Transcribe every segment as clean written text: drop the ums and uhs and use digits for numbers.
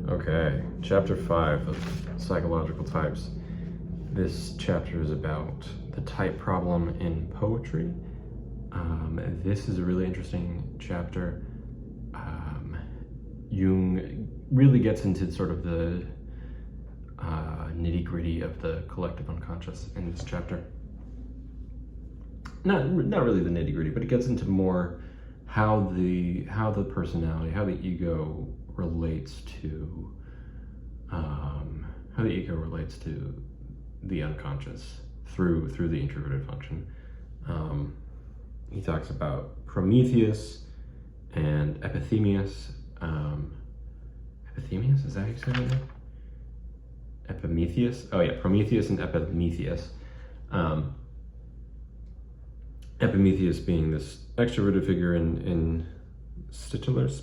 Okay, chapter 5 of psychological types. This chapter is about the type problem in poetry. This is a really interesting chapter. Jung really gets into sort of the nitty-gritty of the collective unconscious in this chapter. Not really the nitty-gritty, but it gets into more how the personality, how the ego relates to the unconscious through the introverted function. He talks about Prometheus and Epithemius. Epithemius, is that how you say that? Epimetheus? Oh yeah, Prometheus and Epimetheus. Epimetheus being this extroverted figure in Spitteler's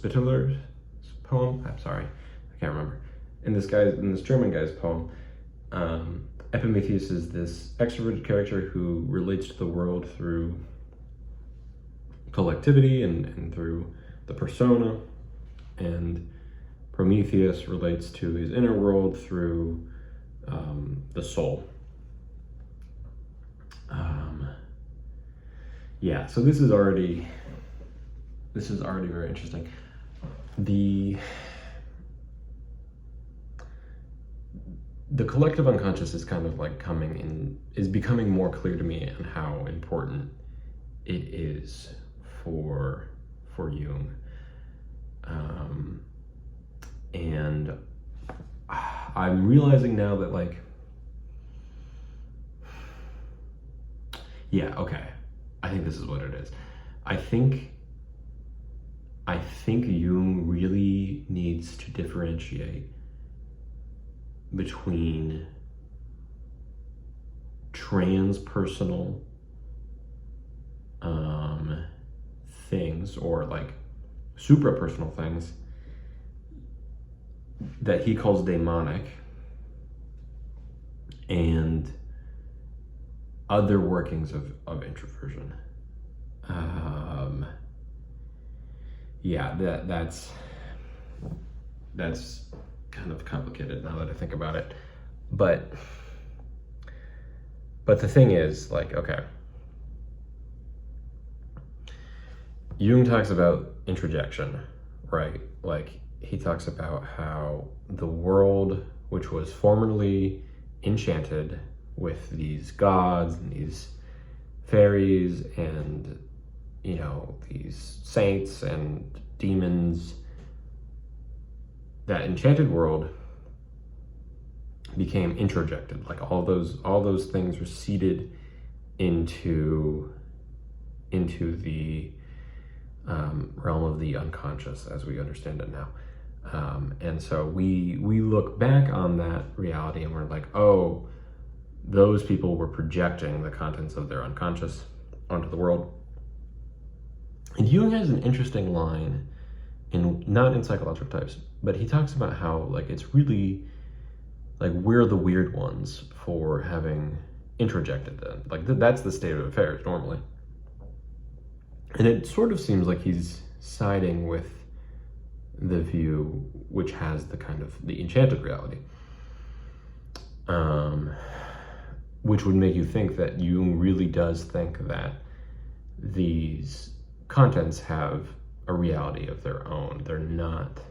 poem. I'm sorry, I can't remember. In this German guy's poem, Epimetheus is this extroverted character who relates to the world through collectivity and through the persona, and Prometheus relates to his inner world through the soul. Yeah, so this is already very interesting. The collective unconscious is kind of like becoming more clear to me and how important it is for Jung. And I'm realizing now that I think this is what it is. I think Jung really needs to differentiate between transpersonal things, or like suprapersonal things that he calls daemonic, and other workings of introversion. That's kind of complicated now that I think about it. But the thing is, Jung talks about introjection, right? Like, he talks about how the world, which was formerly enchanted with these gods and these fairies and, these saints and demons, that enchanted world became introjected. Like all those things were seeded into the realm of the unconscious as we understand it now. And so we look back on that reality and we're like, oh, those people were projecting the contents of their unconscious onto the world. And Jung has an interesting line, not in psychological types, but he talks about how it's really we're the weird ones for having introjected them. That's the state of affairs normally. And it sort of seems like he's siding with the view which has the enchanted reality, which would make you think that Jung really does think that these contents have a reality of their own. They're not,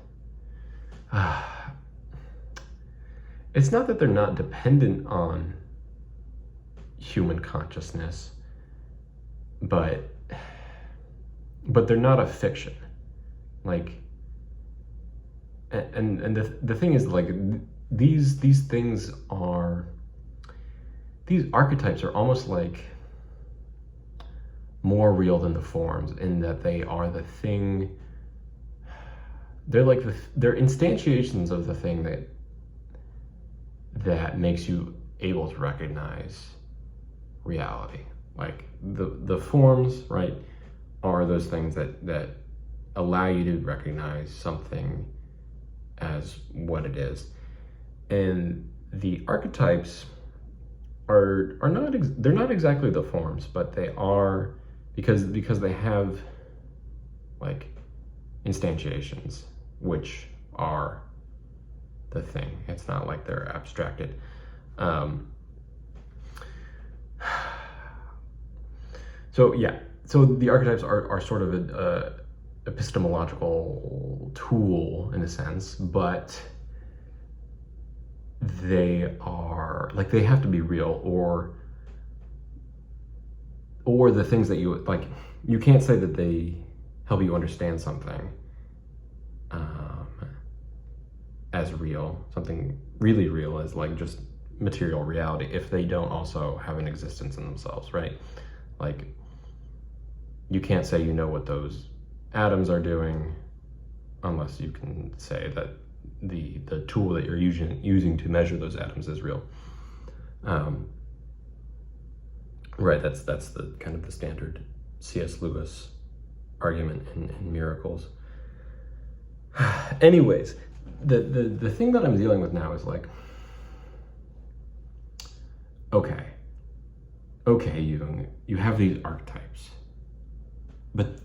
it's not that they're not dependent on human consciousness, but they're not a fiction. And the thing is, these things are, these archetypes are almost more real than the forms, in that they are the thing. They're they're instantiations of the thing that makes you able to recognize reality. The forms, right, are those things that allow you to recognize something as what it is. And the archetypes are not they're not exactly the forms, but they are, because they have instantiations, which are the thing. It's not like they're abstracted. So yeah, so the archetypes are sort of a epistemological tool in a sense, but they are like, they have to be real, or the things that you like, you can't say that they help you understand something as real, something really real, as like just material reality, if they don't also have an existence in themselves, right? Like, you can't say you know what those atoms are doing unless you can say that the tool that you're using to measure those atoms is real. Right, that's the kind of the standard C.S. Lewis argument in Miracles. Anyways, the thing that I'm dealing with now is like, okay, you have these archetypes, but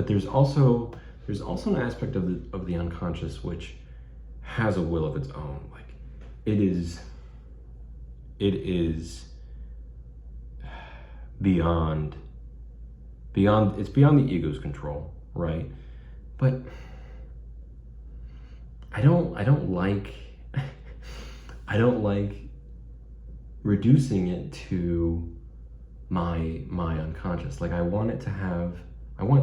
there's also an aspect of the unconscious which has a will of its own. Like, it is beyond it's beyond the ego's control, right? But I don't like reducing it to my unconscious. Like, I want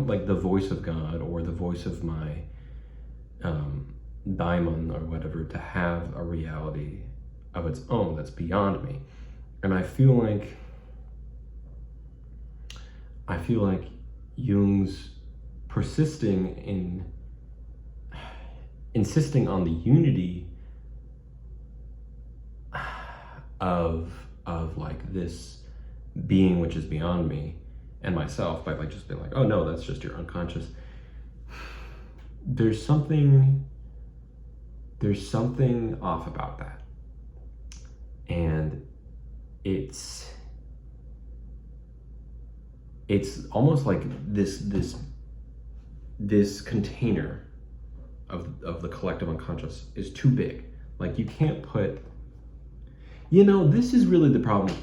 like the voice of God, or the voice of my daimon or whatever, to have a reality of its own that's beyond me. And I feel like Jung's insisting on the unity of like this being which is beyond me and myself, by like just being like, oh no, that's just your unconscious. There's something off about that. And it's almost like this container of the collective unconscious is too big. Like, you can't put, this is really the problem.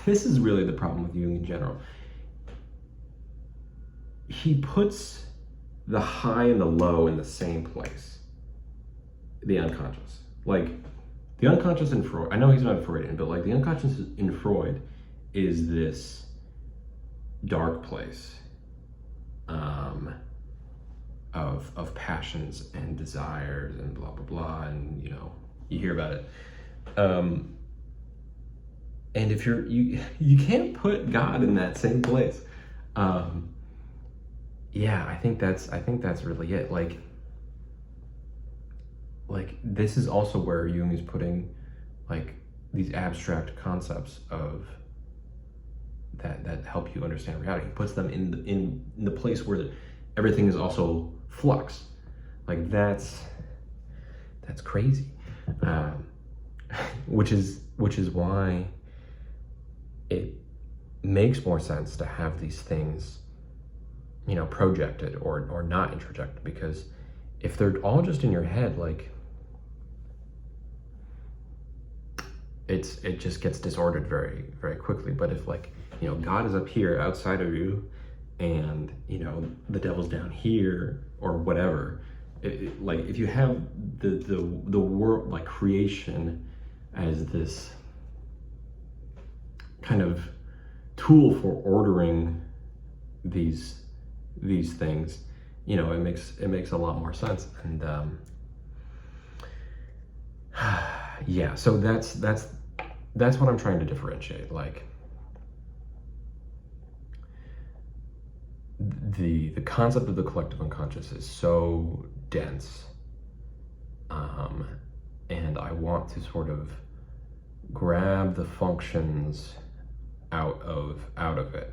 This is really the problem with Jung in general. He puts the high and the low in the same place. The unconscious. Like, the unconscious in Freud, I know he's not Freudian, but like the unconscious in Freud is this dark place of passions and desires and blah blah blah, and you hear about it. And if you can't put God in that same place. Yeah, I think that's really it. Like this is also where Jung is putting like these abstract concepts of that help you understand reality. He puts them in the place where everything is also flux. Like, that's crazy. Which is why it makes more sense to have these things, projected or not introjected, because if they're all just in your head, like, it just gets disordered very, very quickly. But if, like, God is up here outside of you, and the devil's down here, or whatever, like, if you have the world, like creation, as this kind of tool for ordering these things, it makes a lot more sense. And yeah, so that's what I'm trying to differentiate. Like, the concept of the collective unconscious is so dense, and I want to sort of grab the functions out of it,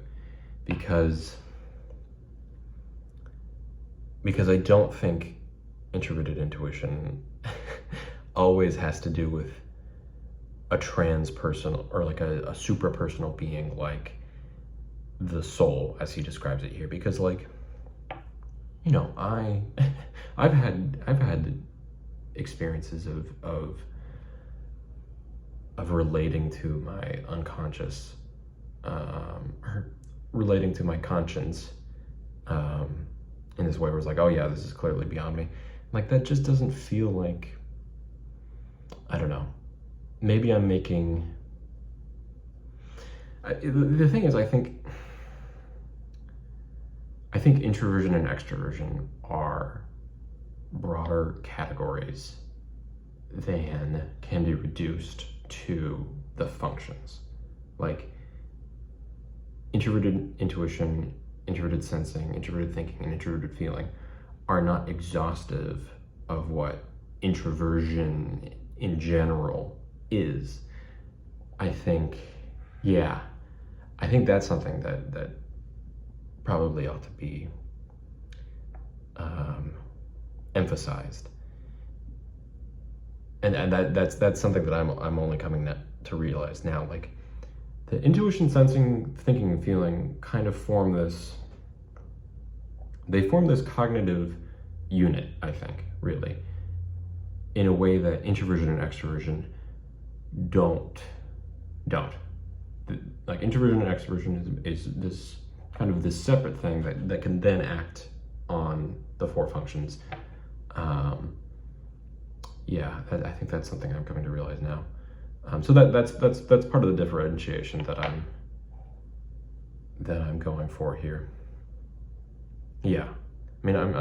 because I don't think introverted intuition always has to do with a transpersonal or like a suprapersonal being, like the soul as he describes it here. Because, like, I've had experiences of relating to my unconscious, or relating to my conscience, in this way where it's like, oh yeah, this is clearly beyond me. Like, that just doesn't feel like, I don't know, maybe I'm making, the thing is, I think introversion and extroversion are broader categories than can be reduced to the functions. Like, introverted intuition, introverted sensing, introverted thinking, and introverted feeling are not exhaustive of what introversion in general is. I think that's something that probably ought to be emphasized, and that's something that I'm only coming to realize now. Like, the intuition, sensing, thinking, and feeling kind of form this cognitive unit, I think, really, in a way that introversion and extroversion don't. Like, introversion and extroversion is this kind of this separate thing that can then act on the four functions. I think that's something I'm coming to realize now. So that's part of the differentiation that I'm going for here. Yeah, I mean, I'm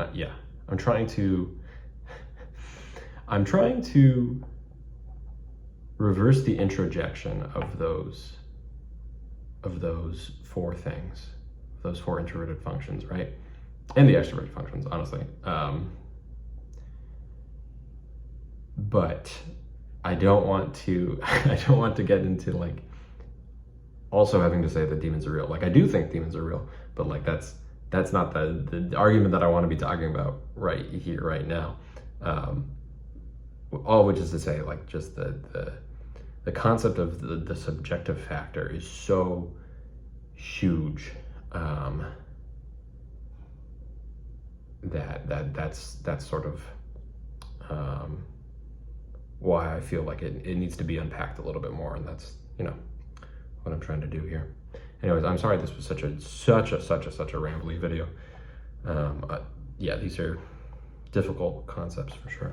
trying to reverse the introjection of those four things, those four introverted functions, right? And the extroverted functions, honestly. But I don't want to get into, like, also having to say that demons are real. Like, I do think demons are real, but, like, that's not the argument that I want to be talking about right here, right now. All of which is to say, like, just the concept of the subjective factor is so huge, that's sort of why I feel like it needs to be unpacked a little bit more, and that's, what I'm trying to do here. Anyways, I'm sorry this was such a rambly video. Yeah, these are difficult concepts for sure.